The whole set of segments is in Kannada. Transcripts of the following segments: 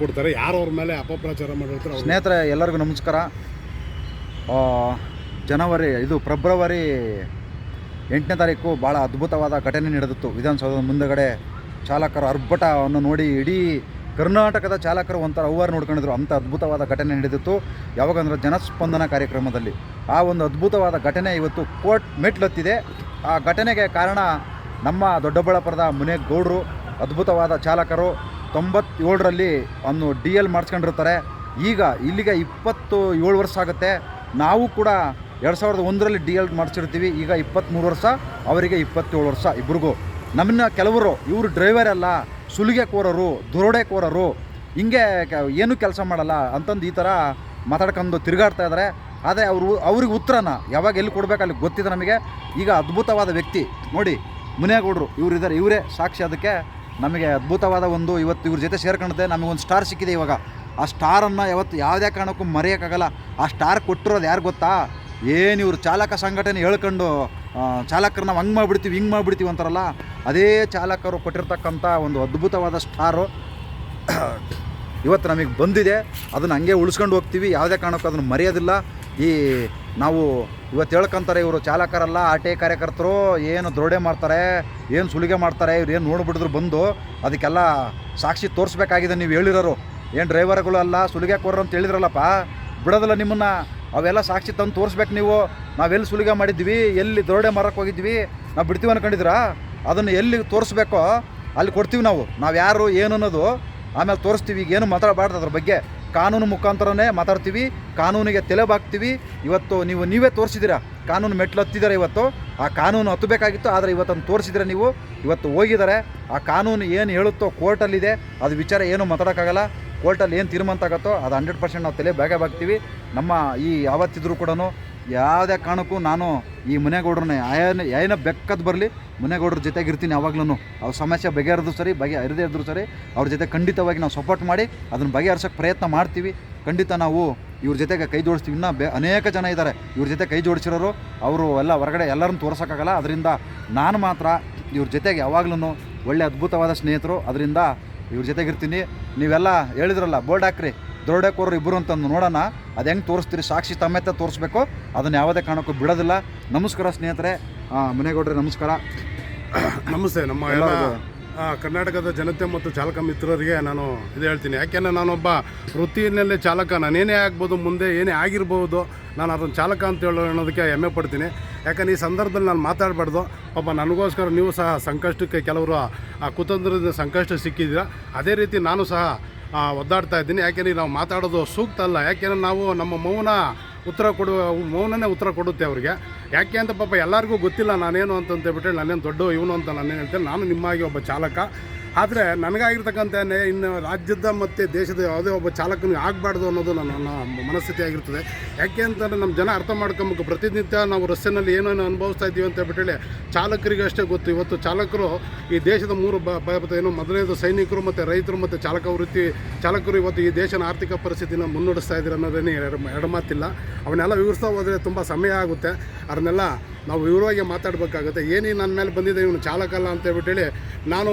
ಕೊಡ್ತಾರೆ. ಯಾರು ಅವ್ರ ಮೇಲೆ ಅಪಪ್ರಚಾರ ಮಾಡಿರ್ತಾರೆ. ಸ್ನೇಹಿತರೆ ಎಲ್ಲರಿಗೂ ನಮಸ್ಕಾರ. ಫೆಬ್ರವರಿ 8ನೇ ತಾರೀಕು ಭಾಳ ಅದ್ಭುತವಾದ ಘಟನೆ ನಡೆದಿತ್ತು. ವಿಧಾನಸೌಧದ ಮುಂದಗಡೆ ಚಾಲಕರ ಅರ್ಭಟವನ್ನು ನೋಡಿ ಇಡೀ ಕರ್ನಾಟಕದ ಚಾಲಕರು ಒಂಥರ ಅವ್ವಾರು ನೋಡ್ಕೊಂಡಿದ್ರು. ಅಂಥ ಅದ್ಭುತವಾದ ಘಟನೆ ನಡೆದಿತ್ತು. ಯಾವಾಗಂದ್ರೆ ಜನಸ್ಪಂದನ ಕಾರ್ಯಕ್ರಮದಲ್ಲಿ ಆ ಒಂದು ಅದ್ಭುತವಾದ ಘಟನೆ ಇವತ್ತು ಕೋರ್ಟ್ ಮೆಟ್ಲತ್ತಿದೆ. ಆ ಘಟನೆಗೆ ಕಾರಣ ನಮ್ಮ ದೊಡ್ಡಬಳ್ಳಾಪುರದ ಮುನೇಗೌಡರು, ಅದ್ಭುತವಾದ ಚಾಲಕರು. 97ರಲ್ಲಿ ಅವನು DL ಮಾಡಿಸ್ಕೊಂಡಿರ್ತಾರೆ. ಈಗ ಇಲ್ಲಿಗೆ 27 ವರ್ಷ ಆಗುತ್ತೆ. ನಾವು ಕೂಡ 2001ರಲ್ಲಿ DL ಮಾಡಿಸಿರ್ತೀವಿ. ಈಗ 23 ವರ್ಷ, ಅವರಿಗೆ 27 ವರ್ಷ ಇಬ್ರಿಗೂ. ನಮ್ಮನ್ನ ಕೆಲವರು ಇವರು ಡ್ರೈವರ್ ಅಲ್ಲ, ಸುಲಿಗೆಕೋರರು, ದರೋಡೆಕೋರರು, ಹಿಂಗೆ ಏನೂ ಕೆಲಸ ಮಾಡಲ್ಲ ಅಂತಂದು ಈ ಥರ ಮಾತಾಡ್ಕೊಂಡು ತಿರುಗಾಡ್ತಾ ಇದ್ದಾರೆ. ಆದರೆ ಅವ್ರಿಗೆ ಉತ್ತರನ ಯಾವಾಗ ಎಲ್ಲಿ ಕೊಡಬೇಕು ಅಲ್ಲಿ ಗೊತ್ತಿದೆ ನಮಗೆ. ಈಗ ಅದ್ಭುತವಾದ ವ್ಯಕ್ತಿ ನೋಡಿ ಮುನೇಗೌಡರು ಇವರಿದ್ದಾರೆ, ಇವರೇ ಸಾಕ್ಷಿ. ಅದಕ್ಕೆ ನಮಗೆ ಅದ್ಭುತವಾದ ಇವತ್ತು ಇವ್ರ ಜೊತೆ ಸೇರ್ಕೊಂಡಿದ್ದೆ. ನಮಗೊಂದು ಸ್ಟಾರ್ ಸಿಕ್ಕಿದೆ ಇವಾಗ. ಆ ಸ್ಟಾರನ್ನು ಯಾವತ್ತು ಯಾವುದೇ ಕಾರಣಕ್ಕೂ ಮರೆಯೋಕ್ಕಾಗಲ್ಲ. ಆ ಸ್ಟಾರ್ ಕೊಟ್ಟಿರೋದು ಯಾರು ಗೊತ್ತಾ? ಏನು ಇವರು ಚಾಲಕ ಸಂಘಟನೆ ಹೇಳ್ಕೊಂಡು ಚಾಲಕರನ್ನ ಹಂಗೆ ಮಾಡಿಬಿಡ್ತೀವಿ ಹಿಂಗೆ ಮಾಡಿಬಿಡ್ತೀವಿ ಅಂತಾರಲ್ಲ, ಅದೇ ಚಾಲಕರು ಕೊಟ್ಟಿರ್ತಕ್ಕಂಥ ಒಂದು ಅದ್ಭುತವಾದ ಸ್ಟಾರು ಇವತ್ತು ನಮಗೆ ಬಂದಿದೆ. ಅದನ್ನು ಹಂಗೆ ಉಳಿಸ್ಕೊಂಡು ಹೋಗ್ತೀವಿ. ಯಾವುದೇ ಕಾರಣಕ್ಕೂ ಅದನ್ನು ಮರೆಯೋದಿಲ್ಲ. ನಾವು ಇವತ್ತು ಹೇಳ್ಕೊಂತಾರೆ ಇವರು ಚಾಲಕರಲ್ಲ, ಆಟೆ ಕಾರ್ಯಕರ್ತರು, ಏನು ದರೋಡೆ ಮಾಡ್ತಾರೆ, ಏನು ಸುಲಿಗೆ ಮಾಡ್ತಾರೆ, ಇವ್ರು ಏನು ನೋಡ್ಬಿಟ್ಟಿದ್ರು ಬಂದು ಅದಕ್ಕೆಲ್ಲ ಸಾಕ್ಷಿ ತೋರಿಸ್ಬೇಕಾಗಿದೆ. ನೀವು ಹೇಳಿರೋರು ಏನು ಡ್ರೈವರ್ಗಳು ಅಲ್ಲ, ಸುಲಿಗೆಕೋರರು ಅಂತ ಹೇಳಿದ್ರಲ್ಲಪ್ಪ, ಬಿಡೋದಿಲ್ಲ ನಿಮ್ಮನ್ನು. ಅವೆಲ್ಲ ಸಾಕ್ಷಿ ತಂದು ತೋರಿಸ್ಬೇಕು ನೀವು. ನಾವೆಲ್ಲಿ ಸುಲಿಗೆ ಮಾಡಿದ್ವಿ, ಎಲ್ಲಿ ದರೋಡೆ ಮಾರಕ್ಕೆ ಹೋಗಿದ್ವಿ, ನಾವು ಬಿಡ್ತೀವಿ ಅನ್ಕೊಂಡಿದ್ರಾ? ಅದನ್ನು ಎಲ್ಲಿ ತೋರಿಸ್ಬೇಕೋ ಅಲ್ಲಿ ಕೊಡ್ತೀವಿ ನಾವು ಯಾರು ಏನು ಅನ್ನೋದು ಆಮೇಲೆ ತೋರಿಸ್ತೀವಿ. ಈಗ ಏನು ಮಾತಾಡಬಾರ್ದು, ಅದ್ರ ಬಗ್ಗೆ ಕಾನೂನು ಮುಖಾಂತರನೇ ಮಾತಾಡ್ತೀವಿ, ಕಾನೂನಿಗೆ ತಲೆ ಬಾಗ್ತೀವಿ. ಇವತ್ತು ನೀವೇ ತೋರಿಸಿದ್ದೀರಾ, ಕಾನೂನು ಮೆಟ್ಲು ಹತ್ತಿದ್ದಾರೆ. ಇವತ್ತು ಆ ಕಾನೂನು ಹತ್ತಬೇಕಾಗಿತ್ತು, ಆದರೆ ಇವತ್ತನ್ನು ತೋರಿಸಿದ್ರೆ ನೀವು. ಇವತ್ತು ಹೋಗಿದ್ದಾರೆ. ಆ ಕಾನೂನು ಏನು ಹೇಳುತ್ತೋ ಕೋರ್ಟಲ್ಲಿದೆ. ಅದು ವಿಚಾರ ಏನು ಮಾತಾಡೋಕ್ಕಾಗಲ್ಲ. ಕೋರ್ಟಲ್ಲಿ ಏನು ತೀರ್ಮಾನ ಆಗುತ್ತೋ ಅದು 100% ನಾವು ತಲೆ ಬಾಗ್ತೀವಿ. ನಮ್ಮ ಯಾವತ್ತಿದ್ರೂ ಕೂಡ ಯಾವುದೇ ಕಾರಣಕ್ಕೂ ನಾನು ಈ ಮುನೇಗೌಡ್ರನ್ನ ಏನ ಬೆಕ್ಕದ್ದು ಬರಲಿ, ಮುನೇಗೌಡ್ರ ಜೊತೆಗೆ ಇರ್ತೀನಿ ಯಾವಾಗ್ಲೂ. ಅವ್ರ ಸಮಸ್ಯೆ ಬಗೆಹರಿದ್ರು ಸರಿ, ಬಗೆಹರಿದೇ ಇದ್ರು ಸರಿ, ಅವ್ರ ಜೊತೆ ಖಂಡಿತವಾಗಿ ನಾವು ಸಪೋರ್ಟ್ ಮಾಡಿ ಅದನ್ನು ಬಗೆಹರಿಸೋಕ್ಕೆ ಪ್ರಯತ್ನ ಮಾಡ್ತೀವಿ. ಖಂಡಿತ ನಾವು ಇವ್ರ ಜೊತೆಗೆ ಕೈ ಜೋಡಿಸ್ತೀವಿ. ಇನ್ನೂ ಅನೇಕ ಜನ ಇದ್ದಾರೆ ಇವ್ರ ಜೊತೆ ಕೈ ಜೋಡಿಸಿರೋರು. ಅವರು ಎಲ್ಲ ಹೊರಗಡೆ ಎಲ್ಲರನ್ನು ತೋರ್ಸೋಕ್ಕಾಗಲ್ಲ. ಅದರಿಂದ ನಾನು ಮಾತ್ರ ಇವ್ರ ಜೊತೆಗೆ ಯಾವಾಗ್ಲೂ ಒಳ್ಳೆ ಅದ್ಭುತವಾದ ಸ್ನೇಹಿತರು. ಅದರಿಂದ ಇವ್ರ ಜೊತೆಗಿರ್ತೀನಿ. ನೀವೆಲ್ಲ ಹೇಳಿದ್ರಲ್ಲ ಬೋರ್ಡ್ ಹಾಕ್ರಿ ದರೋಡೆಕೋರರು ಇಬ್ಬರು ಅಂತಂದು ನೋಡೋಣ, ಅದು ಹೆಂಗೆ ತೋರಿಸ್ತೀರಿ, ಸಾಕ್ಷಿ ತಮ್ಮೆತ್ತ ತೋರಿಸ್ಬೇಕು. ಅದನ್ನು ಯಾವುದೇ ಕಾರಣಕ್ಕೂ ಬಿಡೋದಿಲ್ಲ. ನಮಸ್ಕಾರ ಸ್ನೇಹಿತರೆ. ಮುನೇಗೌಡ್ರೆ ನಮಸ್ಕಾರ. ನಮಸ್ತೆ. ನಮ್ಮ ಎಲ್ಲ ಕರ್ನಾಟಕದ ಜನತೆ ಮತ್ತು ಚಾಲಕ ಮಿತ್ರರಿಗೆ ನಾನು ಇದು ಹೇಳ್ತೀನಿ. ಯಾಕೆಂದರೆ ನಾನೊಬ್ಬ ವೃತ್ತಿಯಲ್ಲೇ ಚಾಲಕ. ನಾನೇನೇ ಆಗ್ಬೋದು, ಮುಂದೆ ಏನೇ ಆಗಿರ್ಬೋದು, ನಾನು ಅದನ್ನು ಚಾಲಕ ಅಂತ ಹೇಳೋದಕ್ಕೆ ಹೆಮ್ಮೆ ಪಡ್ತೀನಿ. ಯಾಕಂದರೆ ಈ ಸಂದರ್ಭದಲ್ಲಿ ನಾನು ಮಾತಾಡಬಾರ್ದು. ಪಾಪ ನನಗೋಸ್ಕರ ನೀವು ಸಹ ಸಂಕಷ್ಟಕ್ಕೆ ಕೆಲವರು ಆ ಕುತಂತ್ರದ ಸಂಕಷ್ಟ ಸಿಕ್ಕಿದ್ದೀರ. ಅದೇ ರೀತಿ ನಾನು ಸಹ ಒದ್ದಾಡ್ತಾ ಇದ್ದೀನಿ. ಯಾಕೆಂದರೆ ನಾವು ಮಾತಾಡೋದು ಸೂಕ್ತ ಅಲ್ಲ. ಯಾಕೆಂದರೆ ನಾವು ನಮ್ಮ ಮೌನನೇ ಉತ್ತರ ಕೊಡುತ್ತೆ ಅವ್ರಿಗೆ. ಯಾಕೆ ಅಂತ ಪಾಪ ಎಲ್ಲರಿಗೂ ಗೊತ್ತಿಲ್ಲ ನಾನೇನು ಅಂತಂತೇಳ್ಬಿಟ್ಟು, ನಾನೇನು ದೊಡ್ಡ ಇವನು ಅಂತ ನಾನೇನು ಹೇಳ್ತೇನೆ. ನಾನು ನಿಮ್ಮಾಗಿ ಒಬ್ಬ ಚಾಲಕ. ಆದರೆ ನನಗಾಗಿರ್ತಕ್ಕಂಥ ಇನ್ನು ರಾಜ್ಯದ ಮತ್ತು ದೇಶದ ಯಾವುದೇ ಒಬ್ಬ ಚಾಲಕನಿಗೆ ಆಗಬಾರ್ದು ಅನ್ನೋದು ನನ್ನ ಮನಸ್ಥಿತಿ ಆಗಿರ್ತದೆ. ಯಾಕೆ ಅಂತಂದರೆ ನಮ್ಮ ಜನ ಅರ್ಥ ಮಾಡ್ಕೊಬೇಕು. ಪ್ರತಿನಿತ್ಯ ನಾವು ರಸ್ತೆಯಲ್ಲಿ ಏನೇನು ಅನುಭವಿಸ್ತಾ ಇದ್ದೀವಿ ಅಂತ ಹೇಳ್ಬಿಟ್ಟೇಳಿ ಚಾಲಕರಿಗೆ ಅಷ್ಟೇ ಗೊತ್ತು. ಇವತ್ತು ಚಾಲಕರು ಈ ದೇಶದ 3 ಏನು ಮೊದಲನೇದು ಸೈನಿಕರು ಮತ್ತು ರೈತರು ಮತ್ತು ಚಾಲಕರು ಇವತ್ತು ಈ ದೇಶದ ಆರ್ಥಿಕ ಪರಿಸ್ಥಿತಿನ ಮುನ್ನಡೆಸ್ತಾ ಇದ್ದಾರೆ ಅನ್ನೋದೇನು ಎರಡು ಮಾತಿಲ್ಲ. ಅವನ್ನೆಲ್ಲ ವಿವರಿಸ್ತಾ ಹೋದರೆ ತುಂಬ ಸಮಯ ಆಗುತ್ತೆ. ಅದನ್ನೆಲ್ಲ ನಾವು ವಿವರವಾಗಿ ಮಾತಾಡಬೇಕಾಗುತ್ತೆ. ನನ್ನ ಮೇಲೆ ಬಂದಿದೆ ಇವನು ಚಾಲಕ ಅಲ್ಲ ಅಂತೇಳ್ಬಿಟ್ಟೇಳಿ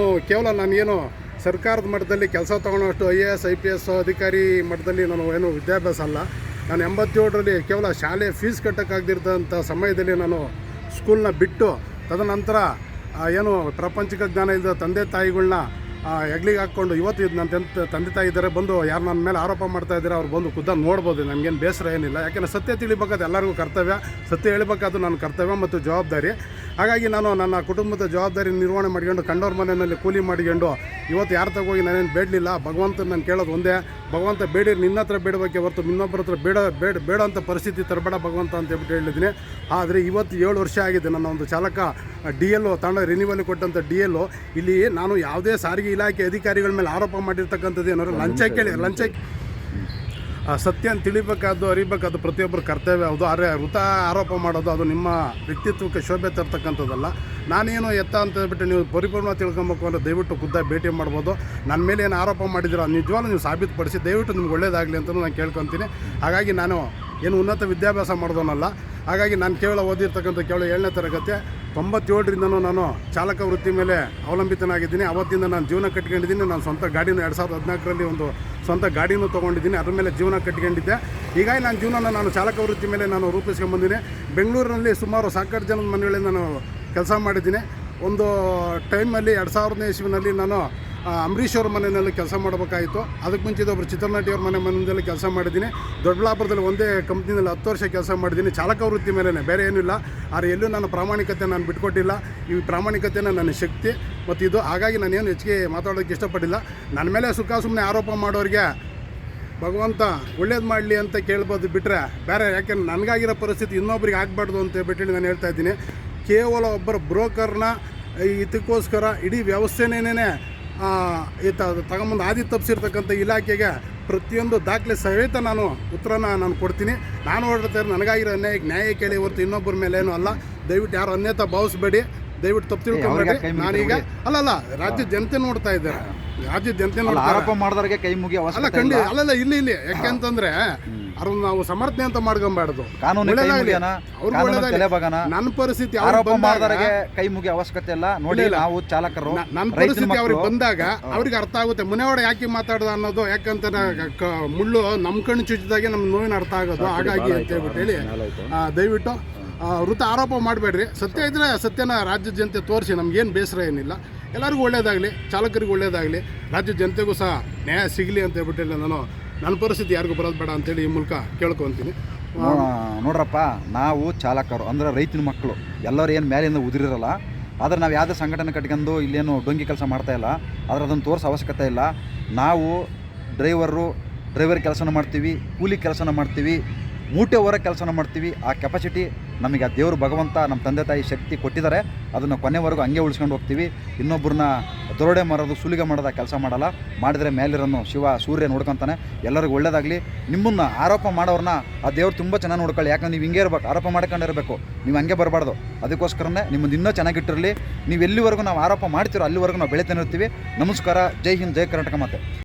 ನಾನೇನು ಸರ್ಕಾರದ ಮಟ್ಟದಲ್ಲಿ ಕೆಲಸ ತೊಗೊಳ್ಳೋಷ್ಟು IAS IPS ಅಧಿಕಾರಿ ಮಟ್ಟದಲ್ಲಿ ನಾನು ವಿದ್ಯಾಭ್ಯಾಸ ಅಲ್ಲ. ನಾನು 87ರಲ್ಲಿ ಕೇವಲ ಶಾಲೆ ಫೀಸ್ ಕಟ್ಟೋಕ್ಕಾಗದಿರ್ತಂಥ ಸಮಯದಲ್ಲಿ ನಾನು ಸ್ಕೂಲ್ನ ಬಿಟ್ಟು, ತದನಂತರ ಪ್ರಪಂಚಿಕ ಜ್ಞಾನ ಇಲ್ಲದ ತಂದೆ ತಾಯಿಗಳನ್ನ ಹೆಗ್ಲಿಗೆ ಹಾಕ್ಕೊಂಡು ಇವತ್ತು ನನ್ನ ತಂದೆ ತಾಯಿ ಇದ್ದಾರೆ, ಬಂದು ಯಾರು ನನ್ನ ಮೇಲೆ ಆರೋಪ ಮಾಡ್ತಾ ಇದ್ದಾರೆ ಅವ್ರು ಬಂದು ಖುದ್ದಾಗಿ ನೋಡ್ಬೋದು. ನನಗೇನು ಬೇಸರ ಏನಿಲ್ಲ. ಯಾಕೆಂದರೆ ಸತ್ಯ ತಿಳಿಬೇಕಾದ ಎಲ್ಲರಿಗೂ ಕರ್ತವ್ಯ, ಸತ್ಯ ಹೇಳಬೇಕಾದ್ದು ನನ್ನ ಕರ್ತವ್ಯ ಮತ್ತು ಜವಾಬ್ದಾರಿ. ಹಾಗಾಗಿ ನಾನು ನನ್ನ ಕುಟುಂಬದ ಜವಾಬ್ದಾರಿ ನಿರ್ವಹಣೆ ಮಾಡ್ಕೊಂಡು ಕಂಡವ್ರ ಮನೆಯಲ್ಲಿ ಕೂಲಿ ಮಾಡ್ಕೊಂಡು ಇವತ್ತು ಯಾರ ತಗೋಗಿ ನಾನೇನು ಬೇಡಲಿಲ್ಲ. ಭಗವಂತ ನಾನು ಕೇಳೋದು ಒಂದೇ, ಭಗವಂತ ಬೇಡಿರಿ ನಿನ್ನ ಹತ್ರ ಬೇಡಬೇಕೆ ಹೊರತು ಇನ್ನೊಬ್ಬರ ಹತ್ರ ಬೇಡ ಅಂತ ಪರಿಸ್ಥಿತಿ ತರಬೇಡ ಭಗವಂತ ಅಂತ ಹೇಳ್ಬಿಟ್ಟು ಹೇಳಿದ್ದೀನಿ. ಆದರೆ ಇವತ್ತು 7 ವರ್ಷ ಆಗಿದೆ ನನ್ನ ಒಂದು ಚಾಲಕ DL ರಿನಿವಲ್ ಕೊಟ್ಟಂಥ DL ಇಲ್ಲಿ ನಾನು ಯಾವುದೇ ಸಾರಿಗೆ ಇಲಾಖೆ ಅಧಿಕಾರಿಗಳ ಮೇಲೆ ಆರೋಪ ಮಾಡಿರ್ತಕ್ಕಂಥದ್ದು ಏನಾದ್ರು ಲಂಚ ಸತ್ಯ ಅಂತ ತಿಳಿಬೇಕಾದ್ದು, ಅರಿಬೇಕಾದ್ದು ಪ್ರತಿಯೊಬ್ಬರು ಕರ್ತವ್ಯ. ಹೌದು. ಆದರೆ ಆರೋಪ ಮಾಡೋದು ಅದು ನಿಮ್ಮ ವ್ಯಕ್ತಿತ್ವಕ್ಕೆ ಶೋಭೆ ತರ್ತಕ್ಕಂಥದ್ದಲ್ಲ. ನಾನೇನು ಅಂತ ಹೇಳ್ಬಿಟ್ಟು ನೀವು ಪರಿಪೂರ್ಣವಾಗಿ ತಿಳ್ಕೊಬೇಕು ಅಂದರೆ ದಯವಿಟ್ಟು ಖುದ್ದಾಗಿ ಭೇಟಿ ಮಾಡ್ಬೋದು. ನನ್ನ ಮೇಲೆ ಏನು ಆರೋಪ ಮಾಡಿದ್ದೀರೋ ನಿಜವಾಗ್ಲೂ ನೀವು ಸಾಬೀತುಪಡಿಸಿ ದಯವಿಟ್ಟು ನಿಮ್ಗೆ ಒಳ್ಳೇದಾಗಲಿ ಅಂತಲೂ ನಾನು ಕೇಳ್ಕೊತೀನಿ. ಹಾಗಾಗಿ ನಾನು ಏನು ಉನ್ನತ ವಿದ್ಯಾಭ್ಯಾಸ ಮಾಡೋದನ್ನಲ್ಲ. ಹಾಗಾಗಿ ನಾನು ಕೇವಲ ಓದಿರ್ತಕ್ಕಂಥ ಕೇವಲ 7ನೇ ತರಗತಿ 97ರಿಂದನೂ ನಾನು ಚಾಲಕ ವೃತ್ತಿ ಮೇಲೆ ಅವಲಂಬಿತನಾಗಿದ್ದೀನಿ. ಅವತ್ತಿಂದ ನಾನು ಜೀವನ ಕಟ್ಕೊಂಡಿದ್ದೀನಿ. ನಾನು ಸ್ವಂತ ಗಾಡಿನ 2014ರಲ್ಲಿ ಒಂದು ಸ್ವಂತ ಗಾಡಿನೂ ತೊಗೊಂಡಿದ್ದೀನಿ. ಅದ್ರ ಮೇಲೆ ಜೀವನ ಕಟ್ಕೊಂಡಿದ್ದೆ. ಹೀಗಾಗಿ ನನ್ನ ಜೀವನನ ನಾನು ಚಾಲಕ ವೃತ್ತಿ ಮೇಲೆ ನಾನು ರೂಪಿಸ್ಕೊಂಡ್ಬಂದಿನಿ. ಬೆಂಗಳೂರಿನಲ್ಲಿ ಸುಮಾರು ಸಾಕಷ್ಟು ಜನದ ಮನೆಗಳಲ್ಲಿ ನಾನು ಕೆಲಸ ಮಾಡಿದ್ದೀನಿ. ಒಂದು ಟೈಮಲ್ಲಿ 2000ನೇ ಇಸ್ವಿನಲ್ಲಿ ನಾನು ಅಂಬರೀಷ್ ಅವ್ರ ಮನೆಯಲ್ಲಿ ಕೆಲಸ ಮಾಡಬೇಕಾಯಿತು. ಅದಕ್ಕೆ ಮುಂಚೆ ಒಬ್ಬರು ಚಿತ್ರನಟಿಯವ್ರ ಮನೆಯಲ್ಲಿ ಕೆಲಸ ಮಾಡಿದ್ದೀನಿ. ದೊಡ್ಡಬಳ್ಳಾಪುರದಲ್ಲಿ ಒಂದೇ ಕಂಪ್ನಿನಲ್ಲಿ 10 ವರ್ಷ ಕೆಲಸ ಮಾಡಿದ್ದೀನಿ. ಚಾಲಕ ವೃತ್ತಿ ಮೇಲೇ, ಬೇರೆ ಏನಿಲ್ಲ. ಆದರೆ ಎಲ್ಲೂ ನನ್ನ ಪ್ರಾಮಾಣಿಕತೆ ನಾನು ಬಿಟ್ಕೊಟ್ಟಿಲ್ಲ. ಈ ಪ್ರಾಮಾಣಿಕತೆನ ನನ್ನ ಶಕ್ತಿ ಮತ್ತು ಇದು. ಹಾಗಾಗಿ ನಾನೇನು ಹೆಚ್ಚಿಗೆ ಮಾತಾಡೋಕ್ಕೆ ಇಷ್ಟಪಟ್ಟಿಲ್ಲ. ನನ್ನ ಮೇಲೆ ಸುಮ್ಮನೆ ಆರೋಪ ಮಾಡೋರಿಗೆ ಭಗವಂತ ಒಳ್ಳೇದು ಮಾಡಲಿ ಅಂತ ಕೇಳ್ಬೋದು ಬಿಟ್ಟರೆ ಬೇರೆ. ಯಾಕೆಂದ್ರೆ ನನಗಾಗಿರೋ ಪರಿಸ್ಥಿತಿ ಇನ್ನೊಬ್ರಿಗೆ ಆಗಬಾರ್ದು ಅಂತ ಹೇಳ್ಬಿಟ್ಟು ನಾನು ಹೇಳ್ತಾ ಇದ್ದೀನಿ. ಕೇವಲ ಒಬ್ಬರ ಬ್ರೋಕರ್ನ ಇದಕ್ಕೋಸ್ಕರ ಇಡೀ ವ್ಯವಸ್ಥೆನೇ ತಗೊಂಬಂದು ಆದಿ ತಪ್ಪಿಸಿರ್ತಕ್ಕಂಥ ಇಲಾಖೆಗೆ ಪ್ರತಿಯೊಂದು ದಾಖಲೆ ಸಹಿತ ನಾನು ಉತ್ತರನ ನಾನು ಕೊಡ್ತೀನಿ. ನಾನು ಹೊರಡ್ತಾ ನನಗಾಗಿರೋ ಅನ್ಯಾಯಕ್ಕೆ ನ್ಯಾಯ ಕೇಳಿ ಹೊರತು ಇನ್ನೊಬ್ಬರ ಮೇಲೇನೂ ಅಲ್ಲ. ದಯವಿಟ್ಟು ಯಾರು ಅನ್ಯತಾ ಭಾವಿಸ್ಬೇಡಿ, ದಯವಿಟ್ಟು ತಪ್ಪು ತಿಳ್ಕೊಂಬೇಡಿ. ನಾನೀಗ ಅಲ್ಲಲ್ಲ, ರಾಜ್ಯದ ಜನತೆ ನೋಡ್ತಾ ಇದ್ದಾರೆ. ರಾಜ್ಯದ ಜನತೆ ನೋಡ್ತಾ ಆರೋಪ ಮಾಡಿದವರಿಗೆ ಕೈ ಮುಗಿ ಅಲ್ಲ ಖಂಡಿತ ಅಲ್ಲಲ್ಲ ಇಲ್ಲಿ ಯಾಕೆಂತಂದ್ರೆ ಅವ್ರನ್ನ ನಾವು ಸಮರ್ಥನೆ ಅಂತ ಮಾಡ್ಕೊಂಬಾರ್ದು. ನನ್ನ ಪರಿಸ್ಥಿತಿ ಆರೋಪ ಮಾಡಿದವರಿಗೆ ಕೈ ಮುಗಿ ಅವಶ್ಯಕತೆ ಇಲ್ಲ. ನೋಡಿ, ನಾವು ಚಾಲಕರು, ನನ್ನ ಪರಿಸ್ಥಿತಿ ಅವ್ರಿಗೆ ಬಂದಾಗ ಅವ್ರಿಗೆ ಅರ್ಥ ಆಗುತ್ತೆ. ಮುನೆಯೊಡೆ ಯಾಕೆ ಮಾತಾಡ್ದ ಅನ್ನೋದು. ಯಾಕಂತ ಮುಳ್ಳು ನಮ್ಮ ಕಣ್ಣು ಚುಚ್ಚಿದಾಗೆ ನಮ್ಮ ನೋವಿನ ಅರ್ಥ ಆಗೋದು. ಹಾಗಾಗಿ ಅಂತ ಹೇಳ್ಬಿಟ್ಟು ಹೇಳಿ ದಯವಿಟ್ಟು ವೃತ್ತ ಆರೋಪ ಮಾಡಬೇಡ್ರಿ. ಸತ್ಯ ಇದ್ರೆ ಸತ್ಯನ ರಾಜ್ಯದ ಜನತೆ ತೋರಿಸಿ. ನಮ್ಗೇನು ಬೇಸರ ಏನಿಲ್ಲ. ಎಲ್ಲರಿಗೂ ಒಳ್ಳೇದಾಗಲಿ, ಚಾಲಕರಿಗೂ ಒಳ್ಳೇದಾಗಲಿ, ರಾಜ್ಯದ ಜನತೆಗೂ ಸಹ ನ್ಯಾಯ ಸಿಗಲಿ ಅಂತ ಹೇಳ್ಬಿಟ್ಟು ನಾನು ನನ್ನ ಪರಿಸ್ಥಿತಿ ಯಾರಿಗೂ ಬರೋದು ಬೇಡ ಅಂತೇಳಿ ಈ ಮೂಲಕ ಕೇಳ್ಕೊತೀನಿ. ನೋಡ್ರಪ್ಪ, ನಾವು ಚಾಲಕರು ಅಂದರೆ ರೈತನ ಮಕ್ಕಳು. ಎಲ್ಲರೂ ಏನು ಮೇಲಿಂದ ಉದುರಿರಲ್ಲ. ಆದರೆ ನಾವು ಯಾವುದೇ ಸಂಘಟನೆ ಕಟ್ಕೊಂಡು ಇಲ್ಲೇನು ಡೊಂಗಿ ಕೆಲಸ ಮಾಡ್ತಾಯಿಲ್ಲ. ಆದರೆ ಅದನ್ನು ತೋರಿಸೋ ಅವಶ್ಯಕತೆ ಇಲ್ಲ. ನಾವು ಡ್ರೈವರ್ ಕೆಲಸನ ಮಾಡ್ತೀವಿ, ಕೂಲಿ ಕೆಲಸನ ಮಾಡ್ತೀವಿ, ಮೂಟೆ ಹೊರ ಕೆಲಸನ ಮಾಡ್ತೀವಿ. ಆ ಕೆಪಾಸಿಟಿ ನಮಗೆ ಆ ದೇವರು ಭಗವಂತ ನಮ್ಮ ತಂದೆ ತಾಯಿ ಶಕ್ತಿ ಕೊಟ್ಟಿದ್ದಾರೆ. ಅದನ್ನು ಕೊನೆವರೆಗೂ ಹಂಗೆ ಉಳಿಸ್ಕೊಂಡು ಹೋಗ್ತೀವಿ. ಇನ್ನೊಬ್ಬರನ್ನ ದರೋಡೆ ಮಾಡೋದು, ಸುಲಿಗೆ ಮಾಡೋದು ಕೆಲಸ ಮಾಡಲ್ಲ. ಮಾಡಿದರೆ ಮೇಲಿರೋನು ಶಿವ ಸೂರ್ಯ ನೋಡ್ಕೊತಾನೆ. ಎಲ್ಲರಿಗೂ ಒಳ್ಳೇದಾಗಲಿ. ನಿಮ್ಮನ್ನು ಆರೋಪ ಮಾಡೋರನ್ನ ಆ ದೇವ್ರು ತುಂಬ ಚೆನ್ನಾಗಿ ನೋಡ್ಕೊಳ್ಳಿ. ಯಾಕಂದ್ರೆ ನೀವು ಹಿಂಗೆ ಇರಬೇಕು, ಆರೋಪ ಮಾಡ್ಕೊಂಡಿರಬೇಕು. ನೀವು ಹಂಗೆ ಬರಬಾರ್ದು. ಅದಕ್ಕೋಸ್ಕರನೇ ನಿಮ್ಮದು ಇನ್ನೂ ಚೆನ್ನಾಗಿಟ್ಟಿರಲಿ. ನೀವು ಎಲ್ಲಿವರೆಗೂ ನಾವು ಆರೋಪ ಮಾಡ್ತೀರೋ ಅಲ್ಲಿವರೆಗೂ ನಾವು ಬೆಳಿತಾನೆ ಇರ್ತೀವಿ. ನಮಸ್ಕಾರ. ಜೈ ಹಿಂದ್, ಜೈ ಕರ್ನಾಟಕ. ಮತ್ತೆ